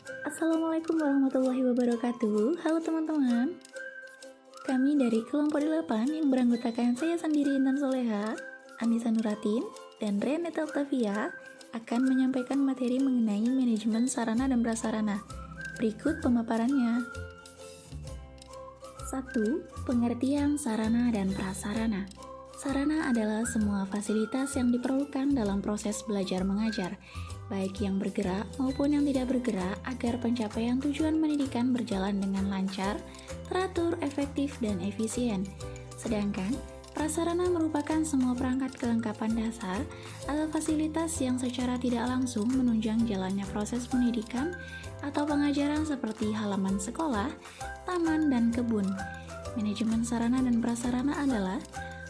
Assalamualaikum warahmatullahi wabarakatuh. Halo teman-teman. Kami dari kelompok 8 yang beranggotakan saya sendiri Intan Soleha, Anissa Nuratin, dan Renata Octavia akan menyampaikan materi mengenai manajemen sarana dan prasarana. Berikut pemaparannya. 1. Pengertian sarana dan prasarana. Sarana adalah semua fasilitas yang diperlukan dalam proses belajar mengajar, baik yang bergerak maupun yang tidak bergerak, agar pencapaian tujuan pendidikan berjalan dengan lancar, teratur, efektif, dan efisien. Sedangkan prasarana merupakan semua perangkat kelengkapan dasar atau fasilitas yang secara tidak langsung menunjang jalannya proses pendidikan atau pengajaran seperti halaman sekolah, taman, dan kebun. Manajemen sarana dan prasarana adalah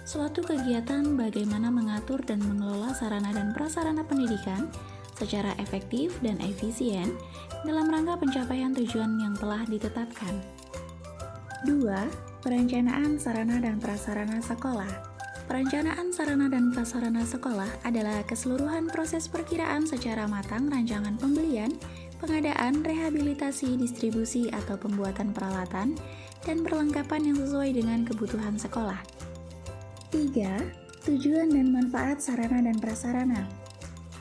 suatu kegiatan bagaimana mengatur dan mengelola sarana dan prasarana pendidikan secara efektif dan efisien dalam rangka pencapaian tujuan yang telah ditetapkan. 2. Perencanaan sarana dan prasarana sekolah. Perencanaan sarana dan prasarana sekolah adalah keseluruhan proses perkiraan secara matang rancangan pembelian, pengadaan, rehabilitasi, distribusi, atau pembuatan peralatan dan perlengkapan yang sesuai dengan kebutuhan sekolah. 3. Tujuan dan manfaat sarana dan prasarana.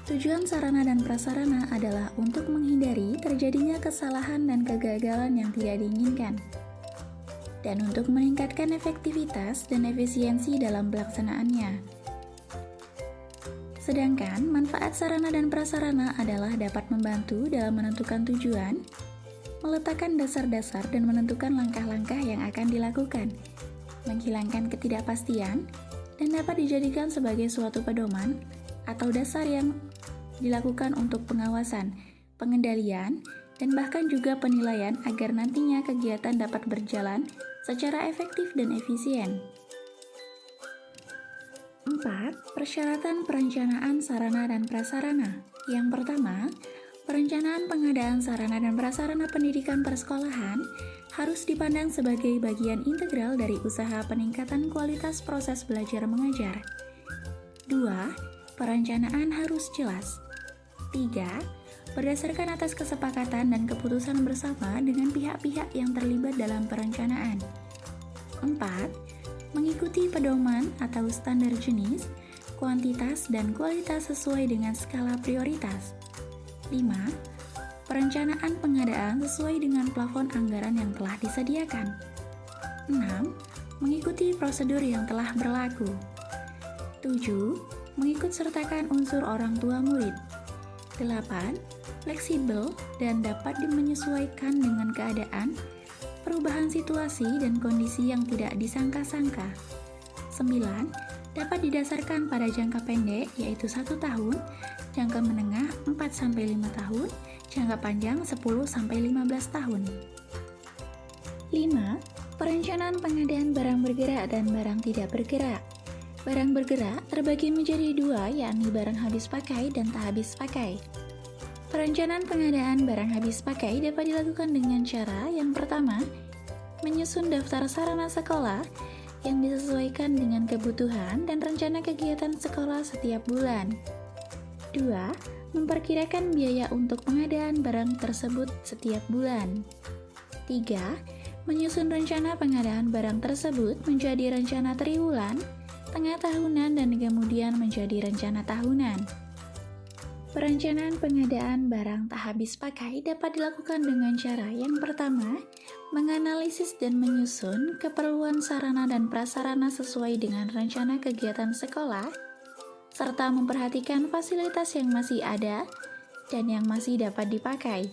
Tujuan sarana dan prasarana adalah untuk menghindari terjadinya kesalahan dan kegagalan yang tidak diinginkan, dan untuk meningkatkan efektivitas dan efisiensi dalam pelaksanaannya. Sedangkan manfaat sarana dan prasarana adalah dapat membantu dalam menentukan tujuan, meletakkan dasar-dasar dan menentukan langkah-langkah yang akan dilakukan, menghilangkan ketidakpastian, dan dapat dijadikan sebagai suatu pedoman atau dasar yang dilakukan untuk pengawasan, pengendalian, dan bahkan juga penilaian agar nantinya kegiatan dapat berjalan secara efektif dan efisien. 4. Persyaratan perencanaan sarana dan prasarana. Yang pertama, perencanaan pengadaan sarana dan prasarana pendidikan persekolahan harus dipandang sebagai bagian integral dari usaha peningkatan kualitas proses belajar mengajar. 2. Perencanaan harus jelas. 3. Berdasarkan atas kesepakatan dan keputusan bersama dengan pihak-pihak yang terlibat dalam perencanaan. 4. Mengikuti pedoman atau standar jenis, kuantitas, dan kualitas sesuai dengan skala prioritas. 5. Perencanaan pengadaan sesuai dengan plafon anggaran yang telah disediakan. 6. Mengikuti prosedur yang telah berlaku. 7. Mengikut sertakan unsur orang tua murid. 8. Fleksibel dan dapat menyesuaikan dengan keadaan, perubahan situasi dan kondisi yang tidak disangka-sangka. 9. Dapat didasarkan pada jangka pendek yaitu 1 tahun, jangka menengah 4-5 tahun, jangka panjang 10-15 tahun. 5. Perencanaan pengadaan barang bergerak dan barang tidak bergerak. Barang bergerak terbagi menjadi 2, yakni barang habis pakai dan tak habis pakai. Perencanaan pengadaan barang habis pakai dapat dilakukan dengan cara yang pertama, menyusun daftar sarana sekolah yang disesuaikan dengan kebutuhan dan rencana kegiatan sekolah setiap bulan. 2. Memperkirakan biaya untuk pengadaan barang tersebut setiap bulan. 3. Menyusun rencana pengadaan barang tersebut menjadi rencana triwulan, tengah tahunan, dan kemudian menjadi rencana tahunan. Perencanaan pengadaan barang tak habis pakai dapat dilakukan dengan cara yang pertama, menganalisis dan menyusun keperluan sarana dan prasarana sesuai dengan rencana kegiatan sekolah, serta memperhatikan fasilitas yang masih ada dan yang masih dapat dipakai.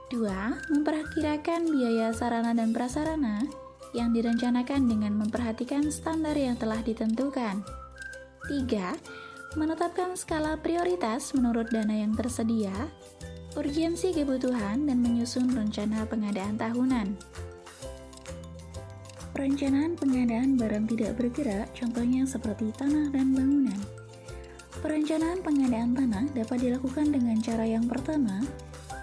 2. Memperkirakan biaya sarana dan prasarana yang direncanakan dengan memperhatikan standar yang telah ditentukan. 3. Menetapkan skala prioritas menurut dana yang tersedia, urgensi kebutuhan, dan menyusun rencana pengadaan tahunan. Perencanaan pengadaan barang tidak bergerak, contohnya seperti tanah dan bangunan. Perencanaan pengadaan tanah dapat dilakukan dengan cara yang pertama,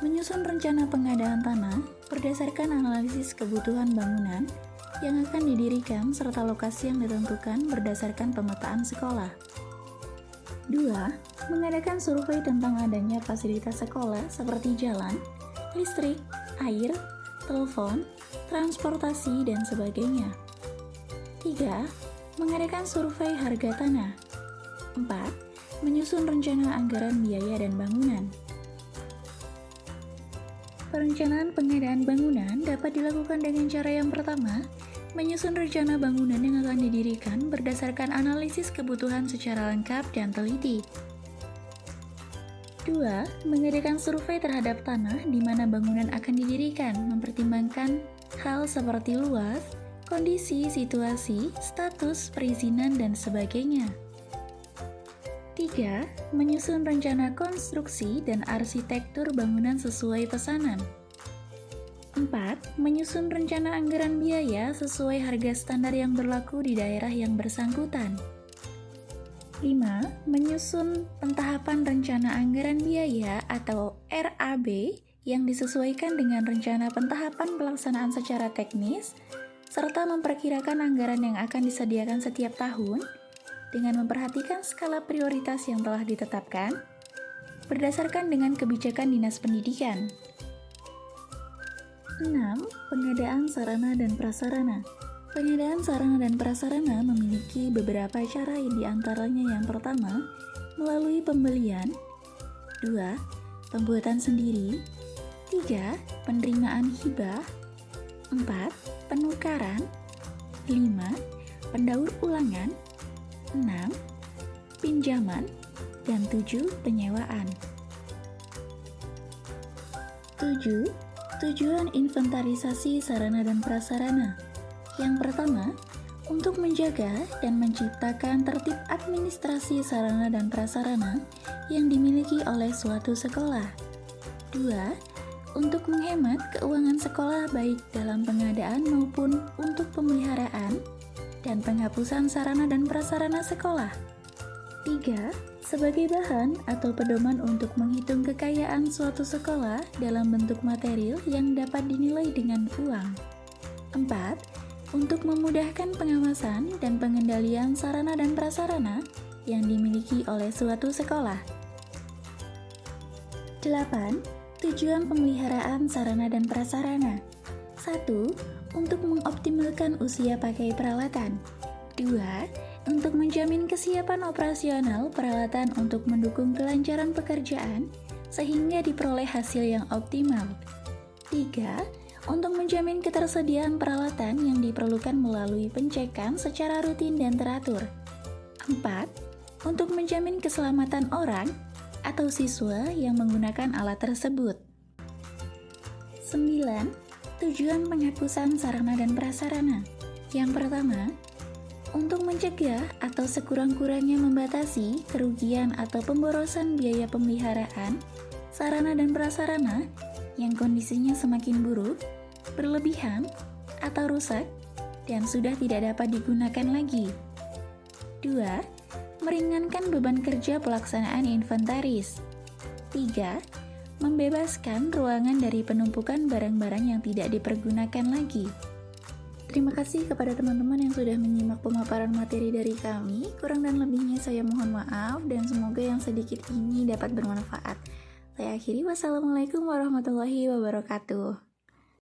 menyusun rencana pengadaan tanah berdasarkan analisis kebutuhan bangunan yang akan didirikan serta lokasi yang ditentukan berdasarkan pemetaan sekolah. 2. Mengadakan survei tentang adanya fasilitas sekolah seperti jalan, listrik, air, telepon, transportasi, dan sebagainya. 3. Mengadakan survei harga tanah. 4. Menyusun rencana anggaran biaya dan bangunan. Perencanaan pengadaan bangunan dapat dilakukan dengan cara yang pertama, menyusun rencana bangunan yang akan didirikan berdasarkan analisis kebutuhan secara lengkap dan teliti. 2. Mengadakan survei terhadap tanah di mana bangunan akan didirikan, mempertimbangkan hal seperti luas, kondisi, situasi, status, perizinan, dan sebagainya. 3. Menyusun rencana konstruksi dan arsitektur bangunan sesuai pesanan. 4. Menyusun rencana anggaran biaya sesuai harga standar yang berlaku di daerah yang bersangkutan. 5. Menyusun pentahapan rencana anggaran biaya atau RAB yang disesuaikan dengan rencana pentahapan pelaksanaan secara teknis, serta memperkirakan anggaran yang akan disediakan setiap tahun dengan memperhatikan skala prioritas yang telah ditetapkan berdasarkan dengan kebijakan Dinas Pendidikan. 6. Pengadaan sarana dan prasarana. Pengadaan sarana dan prasarana memiliki beberapa cara, di antaranya yang pertama, melalui pembelian. 2. Pembuatan sendiri. 3. Penerimaan hibah. 4. Penukaran. 5. Pendaur ulangan. 6. Pinjaman. Dan 7. Penyewaan. 7. Tujuan inventarisasi sarana dan prasarana. Yang pertama, untuk menjaga dan menciptakan tertib administrasi sarana dan prasarana yang dimiliki oleh suatu sekolah. 2. Untuk menghemat keuangan sekolah baik dalam pengadaan maupun untuk pemeliharaan dan penghapusan sarana dan prasarana sekolah. 3. Sebagai bahan atau pedoman untuk menghitung kekayaan suatu sekolah dalam bentuk material yang dapat dinilai dengan uang. 4. Untuk memudahkan pengawasan dan pengendalian sarana dan prasarana yang dimiliki oleh suatu sekolah. 8. Tujuan pemeliharaan sarana dan prasarana. 1. Untuk mengoptimalkan usia pakai peralatan. 2. Untuk menjamin kesiapan operasional peralatan untuk mendukung kelancaran pekerjaan sehingga diperoleh hasil yang optimal. 3. Untuk menjamin ketersediaan peralatan yang diperlukan melalui pengecekan secara rutin dan teratur. 4. Untuk menjamin keselamatan orang atau siswa yang menggunakan alat tersebut. 9. Tujuan penghapusan sarana dan prasarana. Yang pertama, untuk mencegah atau sekurang-kurangnya membatasi kerugian atau pemborosan biaya pemeliharaan sarana dan prasarana yang kondisinya semakin buruk, berlebihan, atau rusak, dan sudah tidak dapat digunakan lagi. 2. Meringankan beban kerja pelaksanaan inventaris. 3. Membebaskan ruangan dari penumpukan barang-barang yang tidak dipergunakan lagi. Terima kasih kepada teman-teman yang sudah menyimak pemaparan materi dari kami. Kurang dan lebihnya saya mohon maaf, dan semoga yang sedikit ini dapat bermanfaat. Saya akhiri, wassalamualaikum warahmatullahi wabarakatuh.